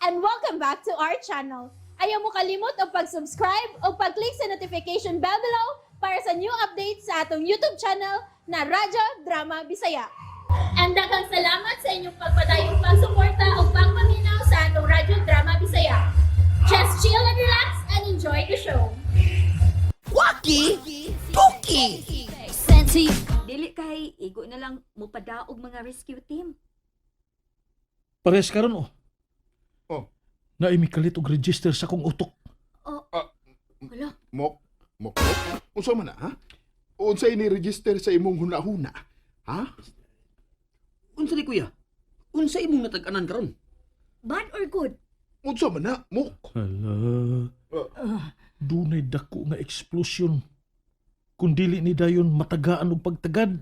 and welcome back to our channel. Ayaw mo kalimot o pag-subscribe o pag-click sa notification bell below para sa new updates sa atong YouTube channel na Radyo Drama Bisaya. And daghang salamat sa inyong pagpadayong pagsuporta o pagpaminaw sa atong Radyo Drama Bisaya. Just chill and relax and enjoy the show. Waki! Tuki! Sensi, dili kay igo na lang mo padaog mga rescue team. Parehas karon oh. Oh. Na imikalit og register sa kong utok. Wala. Mok? Unsa man na, ha? Unsay ni-register sa imong huna-huna? Ha? Unsa ni kuya? Unsa imong natag-anan karon? Bad or good? Unsa man na, Mok? Hala. Dunay dako nga eksplosyon. Kung dili ni dayon matagaan og pagtagad.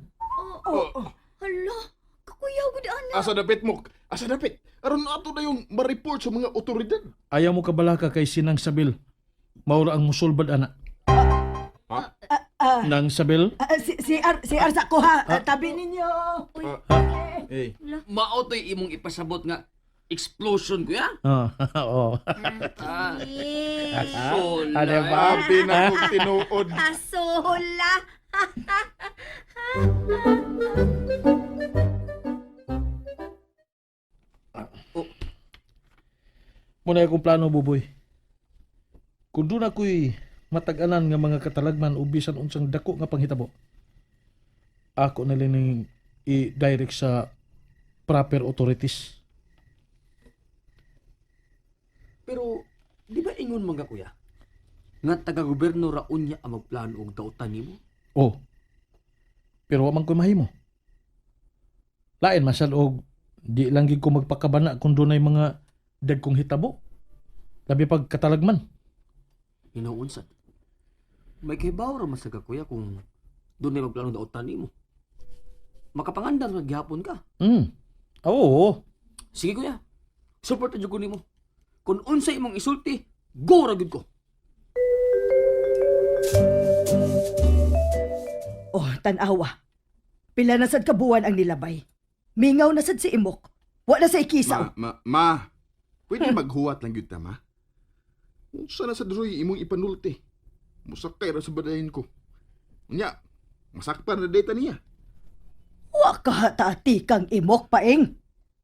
Hala, kakuyaw gud ana. Asa dapit, Mok? Asa dapit? Aron ato na yung ma-report sa mga otoridad. Ayaw mo kabalaka kay Sinang Sabil. Maura ang musulbad ana. Nang Sabil? Si Ar sa kuha, tabi ninyo. Hey. Maotoy imong ipasabot nga explosion kuya? Oo. Solay. Ano ba? Abi na kong tinuod. Asola. Muna akong plano, Buboy. Kung doon ako'y matag-anan nga mga katalagman o bisan unsang dako nga panghitabo, ako na lang i-direct sa proper authorities. Pero di ba ingon mga kuya? Nga taga-gobyerno raon niya ang magplano og dautan nimo? Oh. Pero wa man ko mahimo. Lain masal og di lang gid ko magpakabana kung dunay mga dagkong hitabo. Labi pag katalagman. Hinuunsan. May kahibaw ra masaga kuya kung doon na magplano og dautan nimo. Makapangandam sa gihapon ka. Oo. Sige kuya. Support jud ko nimo. Kung unsa imong isulti, go ra gud ko. Oh, tanawa. Pila na sad kabuan ang nilabay. Mingaw na sad si Imok. Wala sa ikisaw. Ma. Pwede maghuwat lang yun ta, ma. Unsa na sa droy imong ipanulti. Musakay ra sa badayin ko. Nya, masakpan na data niya. Wa ka taati kang Imok paeng.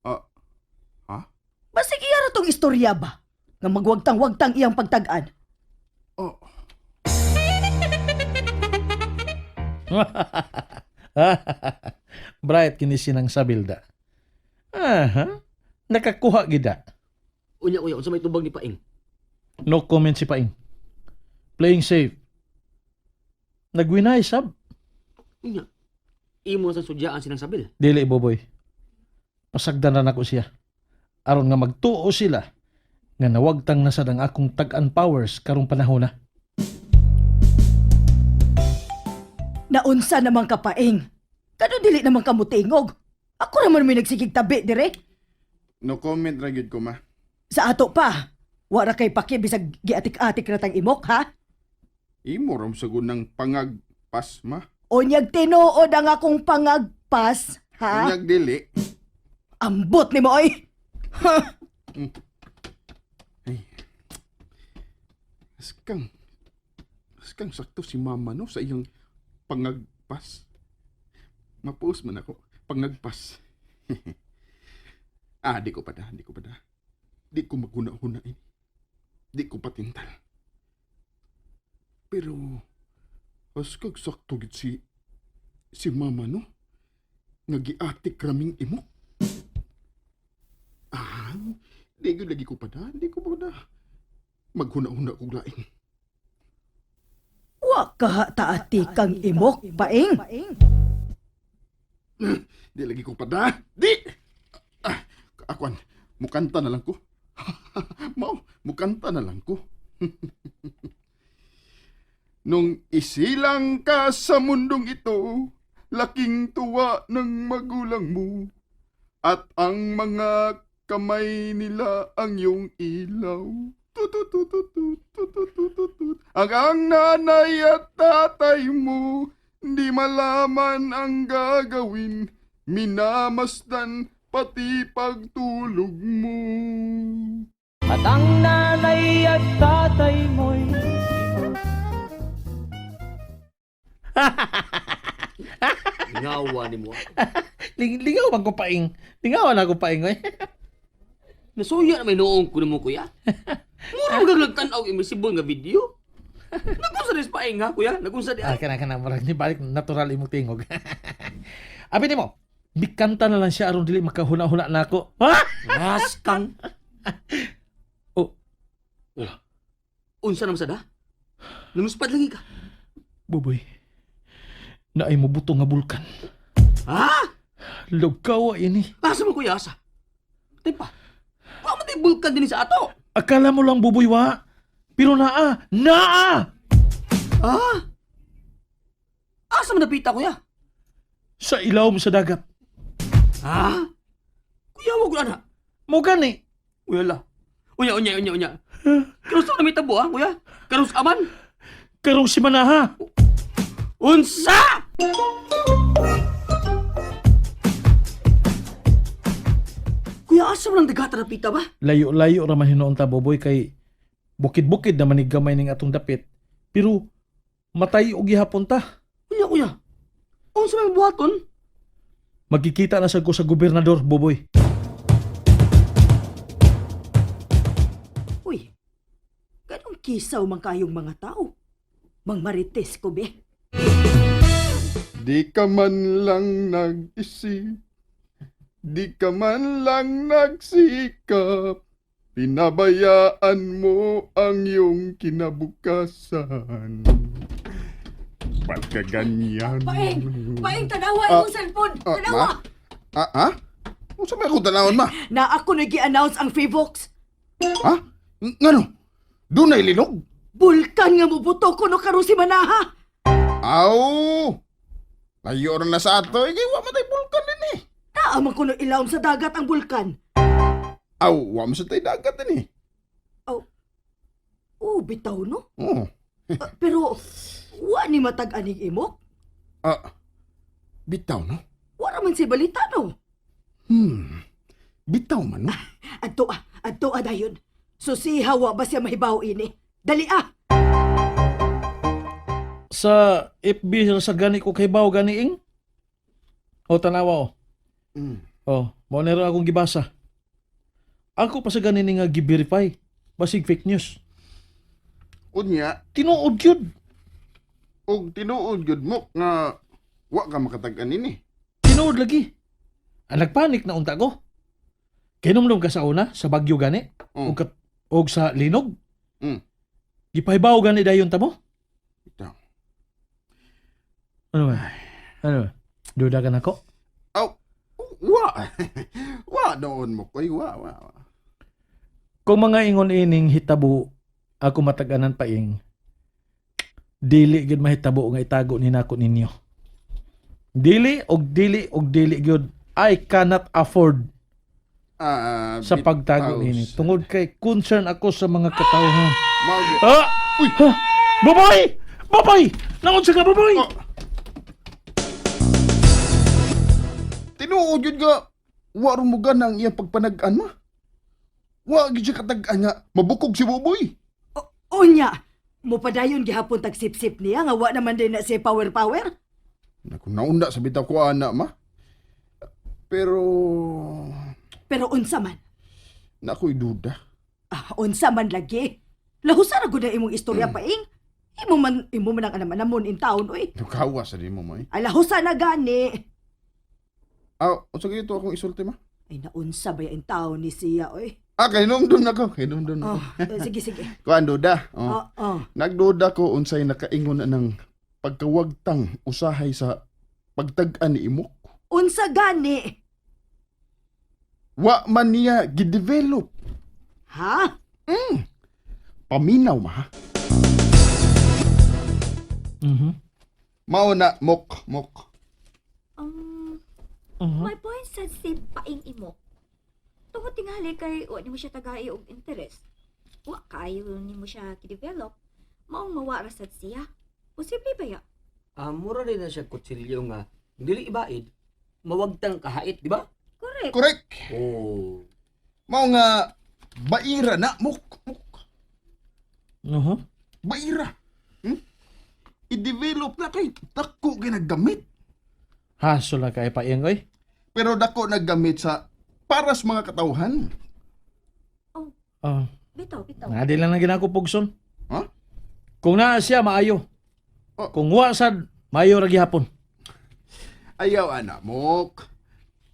Ha? Basig iya ra tong istorya ba? Nga magwagtang-wagtang iyang pagtag-an. Oh. Bright kini Sinang Sabil da. Aha. Nakakuha gida. Unya unsa may tubag ni Paing? No comment si Paing. Playing safe. Nagwinay sab. Unya. Imo sa sudyaan Sinang Sabil. Dili, Boboy. Pasagdan na nako siya. Aron nga magtuo sila nga nawagtang na sad ang akong tag-an powers karong panahon na. Naunsa naman ka paeng. Kano dili naman ka mutingog. Ako naman may nagsigig tabi dire. No comment ra gyud ko, ma. Sa ato pa. Wara kay paki bisag giatik-atik ra tang Imok ha. Imo ram sagud ng pangagpas, ma. Onyag tinuod ang akong pangagpas ha. Unyag dili. Ambot ni mo oy. Askang sakto si mama no sa iyang pangagpas. Mapost man ako. Pangagpas. Di ko pa da. Di ko maghuna-hunain. Di ko patintal. Pero, askag sakto gid si mama no? Nagiatik raming imo. Di ko lagi ko pa da. Maghuna-huna kong lain. Wa ka taati kang Imok paeng. Di lagi ko pa da. Di! Akwan, mukanta na lang ko. Mukanta na lang ko. Nung isilang ka sa mundong ito, laking tuwa ng magulang mo. At ang mga kamay nila ang iyong ilaw. Tututututututututut. Ang nanay at tatay mo, di malaman ang gagawin. Minamasdan pati pagtulog mo. At ang nanay at tatay mo'y Ngawa ni mo. Lingaw man ko paing. Lingaw na ko paing oy. Nasuya na may noong ko mo, kuya. Mura magagagtanaw imisible nga video. Nagunsa rin paing ha, kuya? Nagunsa di ay. Kana marag ni balik natural imong tingog. Abi nimo, bikanta na lang siya aron dili makahuna-huna nako. Ha? Raskang. Oh. Unsa naman sada? Namuspad lagi ka. Buboy. Naay mo buto nga bulkan. Ha? Lugaw ini. Asa mo, kuya, asa? Tipa. Wa mo tayo bulkan din sa ato. Akala mo lang buboy wa. Pero naa. Ah? Asa man napita, kuya? Sa ilawom sa dagat. Ha? Kuya, wag na na. Mo gani. Kuya la. Unya. Karus na may tabo, ha, kuya? Karus aman? Karong si Manaha. Unsa? Kuya, asa mo lang dagata napita ba? Layo-layo ra man hinuon ta buboy kay bukid-bukid na manig gamay ning atong dapit. Pero matay og gihapon ta. Unya, kuya. Unsa may buhaton? Magkikita na sa ko sa gobernador buboy. Uy, ganong kisaw man kayong mga tao. Mang marites ko be. Di ka man lang nag-isip, di ka man lang nagsikap, pinabayaan mo ang iyong kinabukasan. Ba't ka ganyan? Paing, tanawa Ah, yung cellphone. Ma? Tanawa. Ha? Kung sa may akong tanawon, ma? Na ako nag-i-announce ang Freevox. Ha? Ngano? Doon na ilinog? Bulkan nga mubuto ko no karon si Manaha. Aw! Layo rin na sa ato, wa matay bulkan din eh. Naamang ko no ilawom sa dagat ang bulkan. Aw, wa mo sa tay dagat din eh. Oh, bitaw no? Oh. Pero, wa ni matag aning imok. Bitaw, no? Wa raman si balita no. Bitaw man, no? Adto dayon. Susiha wa ba siya mahibaw ini? Dali ah! Sa FB sa gani ko kay baw gani ing. O tanawa o. Oh, mo na rin akong gibasa. Ako pa sa gani ni nga gi-verify. Basig fake news. Unya, Tinuod yun. og tinuod gyud mo nga wa ka makatag-an ini. Tinuod lagi. Nagpanik na unta ko. Kinumlum ka sa una, sa Bagyo gani. Oh. Og sa Linog. Gipahibaw gani dayon ta mo? Bitaw. Ano ba? Duda ka na ko? Aw, wa. Wa doon mo koy, wa. Kung mga ingon ining hitabo, ako matag-anan pa ing, dili gid mahitabo nga itago ni nako ninyo. Dili gyud. I cannot afford sa pagtago nini. Tungod kay concern ako sa mga katawhan. Uy! Baboy! Naon sa ka, baboy? Tinuod yun nga, wa rin mo ganang iyang pagpanag-an ma. Wa gid siya katag-an nga, mabukog si Buboy. Unya! Mupadayon gihapon tag sip-sip niya nga wa naman din na si power. Naku, naunda sa bitaw ko ana ma. Pero, Pero unsa man? nako'y duda. Unsa man lagi? Lahusa ra gud na imong istorya paing. Imo man ang anamanamon in town oy. Nakawa sa di mo mo eh. Ay lahusa na gani. Unsa ito akong isulti ma? Ay naunsa ba in town ni siya oy? Kainom doon ako. Sige. Kuan duda. Nagduda ko unsay nakaingon na ng pagkawagtang usahay sa pagtag-an ni imok. Unsa gani? Wa man niya gidevelop. Ha? Paminaw ma. Mao na mok. May point sa si paing imo. Tungod tingali kay wa nimo siya tagay og interest. Wa kayo nimo siya ki-develop. Maong mawara sad siya. Posible ba ya? Mura rin na siya kutsilyo nga. Dili ibaid. Mawagtang kahait, di ba? Correct. Correct. Oh. Mao nga Baira na, muk. Uh-huh. Baira. I-develop na kay dako ginagamit. Haso lang kay paing oy. Pero dako naggamit sa para sa mga katawhan. Ah, Bitaw, bitaw. nadi lang na ginako pugson. Ha? Kung naa siya maayo. Oh. Kung wa sad maayo ra gihapon. Ayaw, anak mo.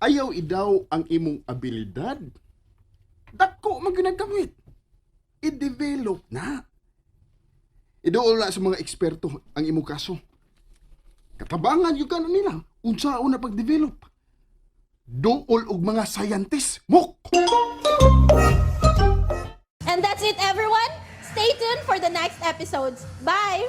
Ayaw idaw ang imong abilidad. Dako man ginagamit. I-develop na. Idool na sa mga eksperto ang imong kaso. Katabangan yung kanon nila. Unsaon na pag-develop. Dool og mga scientist. Mok! And that's it, everyone. Stay tuned for the next episodes. Bye!